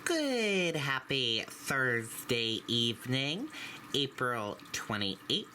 Good, happy Thursday evening, April 28th,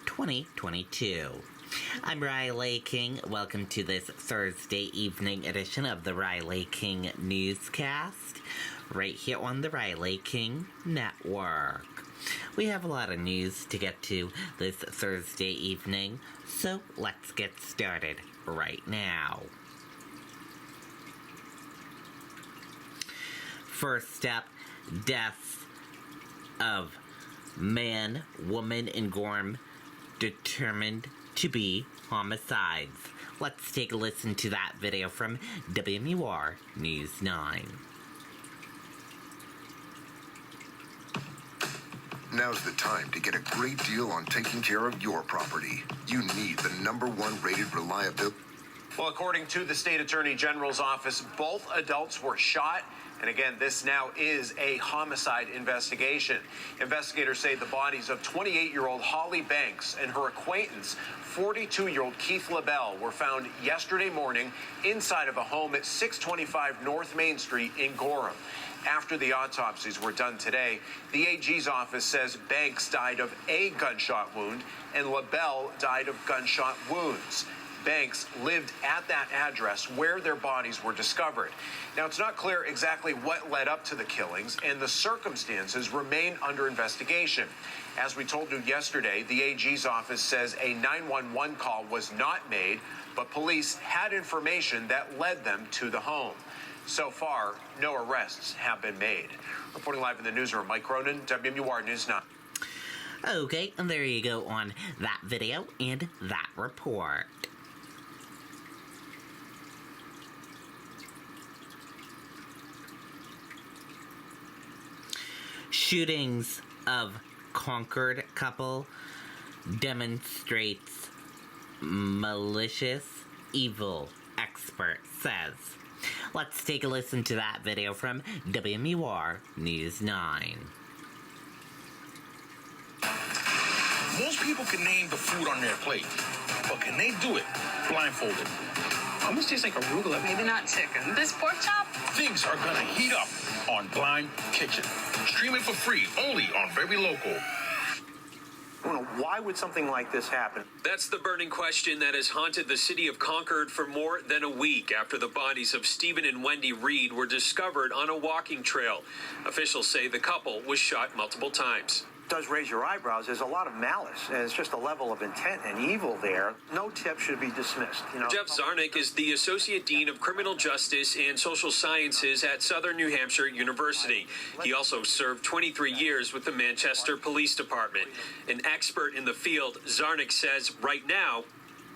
2022. I'm Riley King. Welcome to this Thursday evening edition of the Riley King Newscast, right here on the Riley King Network. We have a lot of news to get to this Thursday evening, so let's get started right now. First up, deaths of man, woman, and Gorham determined to be homicides. Let's take a listen to that video from WMUR News 9. Now's the time to get a great deal on taking care of your property. You need the #1 rated reliability. Well, according to the state attorney general's office, both adults were shot. And again, this now is a homicide investigation. Investigators say the bodies of 28-year-old Holly Banks and her acquaintance, 42-year-old Keith LaBelle, were found yesterday morning inside of a home at 625 North Main Street in Gorham. After the autopsies were done today, the AG's office says Banks died of a gunshot wound and LaBelle died of gunshot wounds. Banks lived at that address where their bodies were discovered. Now, it's not clear exactly what led up to the killings, and the circumstances remain under investigation. As we told you yesterday, the AG's office says a 911 call was not made, but police had information that led them to the home. So far, no arrests have been made. Reporting live in the newsroom, Mike Cronin, WMUR News 9. Okay, and there you go on that video and that report. Shootings of Concord couple demonstrates malicious evil, expert says. Let's take a listen to that video from WMUR News 9. Most people can name the food on their plate, but can they do it blindfolded? Almost tastes like arugula. Maybe not chicken. This pork chop? Things are gonna heat up on Blind Kitchen. Stream it for free only on Very Local. Why would something like this happen? That's the burning question that has haunted the city of Concord for more than a week after the bodies of Stephen and Wendy Reed were discovered on a walking trail. Officials say the couple was shot multiple times. Does raise your eyebrows. There's a lot of malice, and it's just a level of intent and evil there. No tip should be dismissed. Jeff Zarnick is the Associate Dean of Criminal Justice and Social Sciences at Southern New Hampshire University. He also served 23 years with the Manchester Police Department. An expert in the field, Zarnick says right now,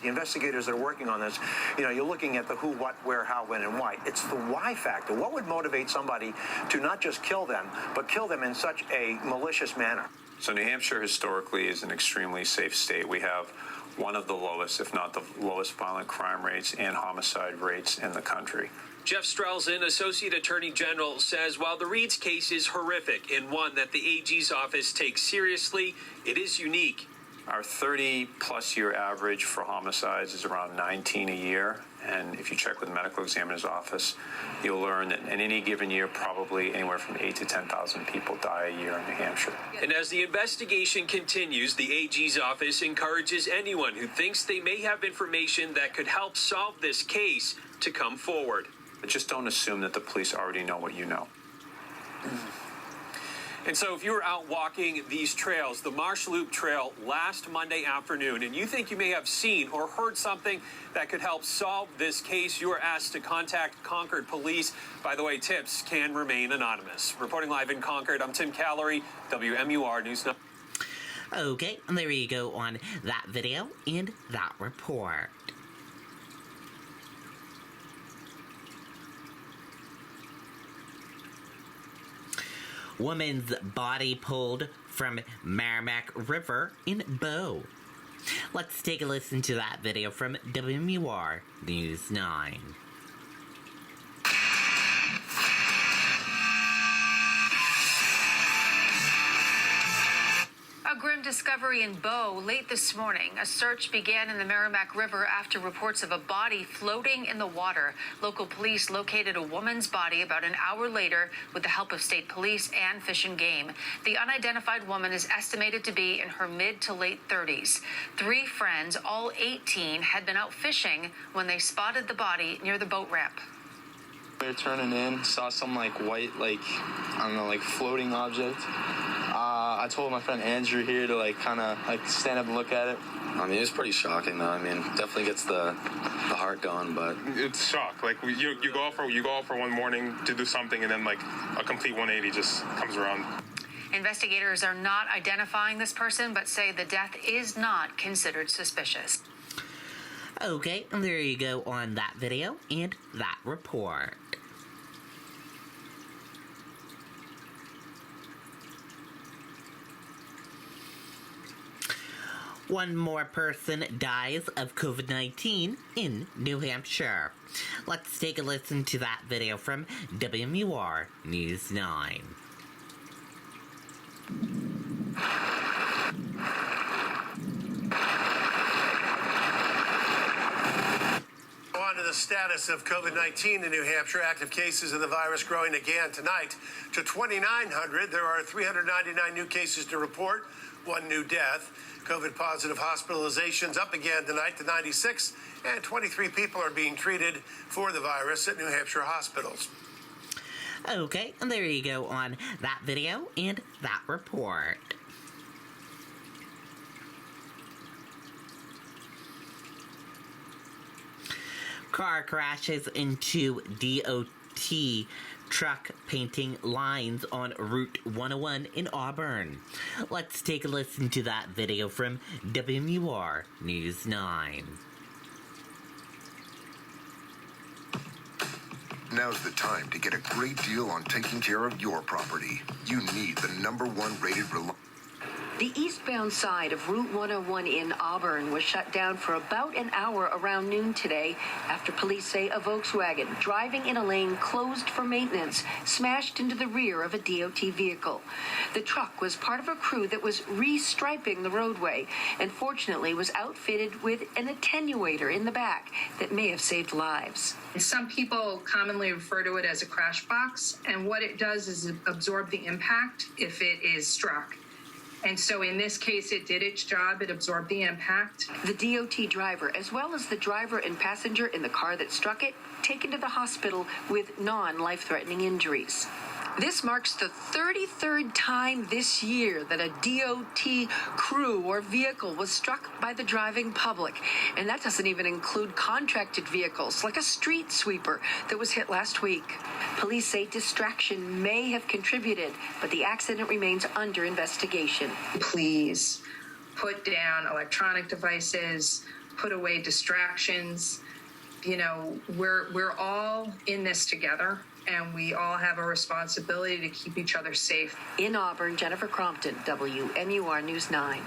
the investigators that are working on this, you're looking at the who, what, where, how, when, and why. It's the why factor. What would motivate somebody to not just kill them, but kill them in such a malicious manner? So New Hampshire historically is an extremely safe state. We have one of the lowest, if not the lowest, violent crime rates and homicide rates in the country. Jeff Strelzin, Associate Attorney General, says while the Reed's case is horrific and one that the AG's office takes seriously, it is unique. Our 30-plus year average for homicides is around 19 a year. And if you check with the medical examiner's office, you'll learn that in any given year, probably anywhere from 8,000 to 10,000 people die a year in New Hampshire. And as the investigation continues, the AG's office encourages anyone who thinks they may have information that could help solve this case to come forward. But just don't assume that the police already know what you know. And so if you were out walking these trails, the Marsh Loop Trail last Monday afternoon, and you think you may have seen or heard something that could help solve this case, you are asked to contact Concord Police. By the way, tips can remain anonymous. Reporting live in Concord, I'm Tim Callery, WMUR News 9. Okay, and there you go on that video and that report. Woman's body pulled from Merrimack River in Bow. Let's take a listen to that video from WMUR News 9. A grim discovery in Bow late this morning. A search began in the Merrimack River after reports of a body floating in the water. Local police located a woman's body about an hour later with the help of state police and Fish and Game. The unidentified woman is estimated to be in her mid to late 30s. 3 friends, all 18, had been out fishing when they spotted the body near the boat ramp. We were turning in, saw some white, floating object. I told my friend Andrew here to stand up and look at it. I mean, it was pretty shocking though. I mean, definitely gets the heart going, but it's shock. You go out for one morning to do something, and then a complete 180 just comes around. Investigators are not identifying this person, but say the death is not considered suspicious. Okay, and there you go on that video and that report. One more person dies of COVID-19 in New Hampshire. Let's take a listen to that video from WMUR News 9. On to the status of COVID-19 in New Hampshire. Active cases of the virus growing again tonight to 2,900. There are 399 new cases to report, 1 new death. COVID-positive hospitalizations up again tonight to 96, and 23 people are being treated for the virus at New Hampshire hospitals. Okay, and there you go on that video and that report. Car crashes into DOT truck painting lines on Route 101 in Auburn. Let's take a listen to that video from WMUR News 9. Now's the time to get a great deal on taking care of your property. You need the #1 rated The eastbound side of Route 101 in Auburn was shut down for about an hour around noon today after police say a Volkswagen driving in a lane closed for maintenance smashed into the rear of a DOT vehicle. The truck was part of a crew that was restriping the roadway and fortunately was outfitted with an attenuator in the back that may have saved lives. Some people commonly refer to it as a crash box, and what it does is absorb the impact if it is struck. And so in this case, it did its job. It absorbed the impact. The DOT driver, as well as the driver and passenger in the car that struck it, taken to the hospital with non-life-threatening injuries. This marks the 33rd time this year that a DOT crew or vehicle was struck by the driving public. And that doesn't even include contracted vehicles, like a street sweeper that was hit last week. Police say distraction may have contributed, but the accident remains under investigation. Please put down electronic devices, put away distractions. You know, we're all in this together, and we all have a responsibility to keep each other safe. In Auburn, Jennifer Crompton, WMUR News 9.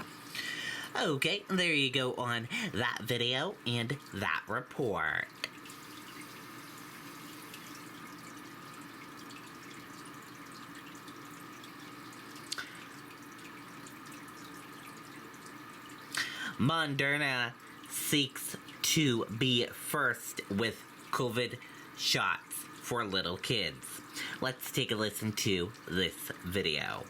Okay, there you go on that video and that report. Moderna seeks to be first with COVID shots for little kids. Let's take a listen to this video.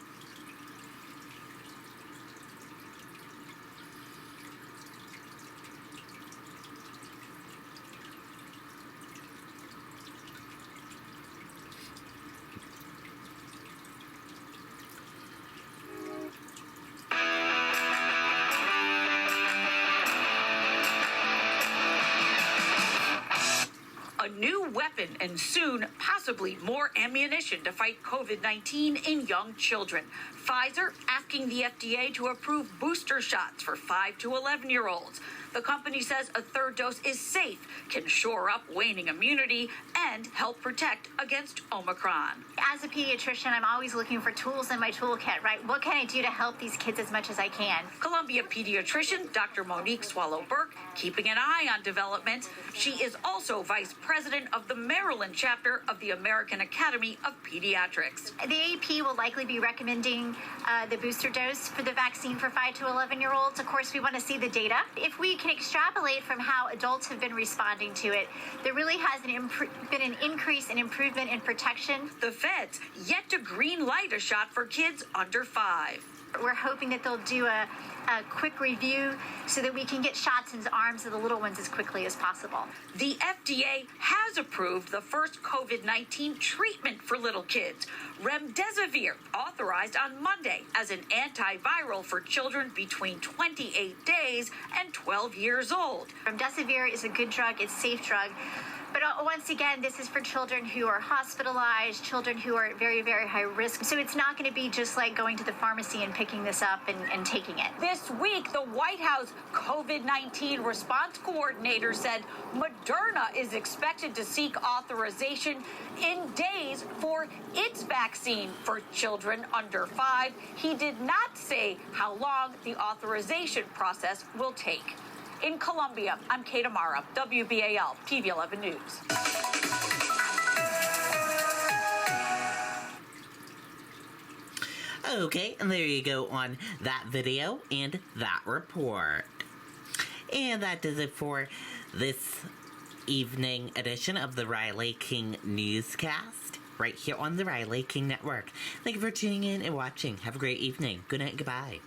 A new weapon and soon possibly more ammunition to fight COVID-19 in young children. Pfizer asking the FDA to approve booster shots for 5 to 11-year-olds. The company says a third dose is safe, can shore up waning immunity, and help protect against Omicron. As a pediatrician, I'm always looking for tools in my toolkit, right? What can I do to help these kids as much as I can? Columbia pediatrician Dr. Monique Swallow-Burke keeping an eye on development. She is also vice president of the Maryland chapter of the American Academy of Pediatrics. The AP will likely be recommending the booster dose for the vaccine for 5 to 11-year-olds. Of course, we want to see the data. If we can extrapolate from how adults have been responding to it, there really has been an increase in improvement in protection. The feds yet to green light a shot for kids under 5. We're hoping that they'll do a quick review so that we can get shots in the arms of the little ones as quickly as possible. The FDA has approved the first COVID-19 treatment for little kids, remdesivir, authorized on Monday as an antiviral for children between 28 days and 12 years old. Remdesivir is a good drug, it's a safe drug. But once again, this is for children who are hospitalized, children who are at very, very high risk. So it's not going to be just like going to the pharmacy and picking this up and taking it. This week, the White House COVID-19 response coordinator said Moderna is expected to seek authorization in days for its vaccine for children under 5. He did not say how long the authorization process will take. In Columbia, I'm Kate Amara, WBAL, TV 11 News. Okay, and there you go on that video and that report. And that does it for this evening edition of the Riley King Newscast, right here on the Riley King Network. Thank you for tuning in and watching. Have a great evening. Good night, goodbye.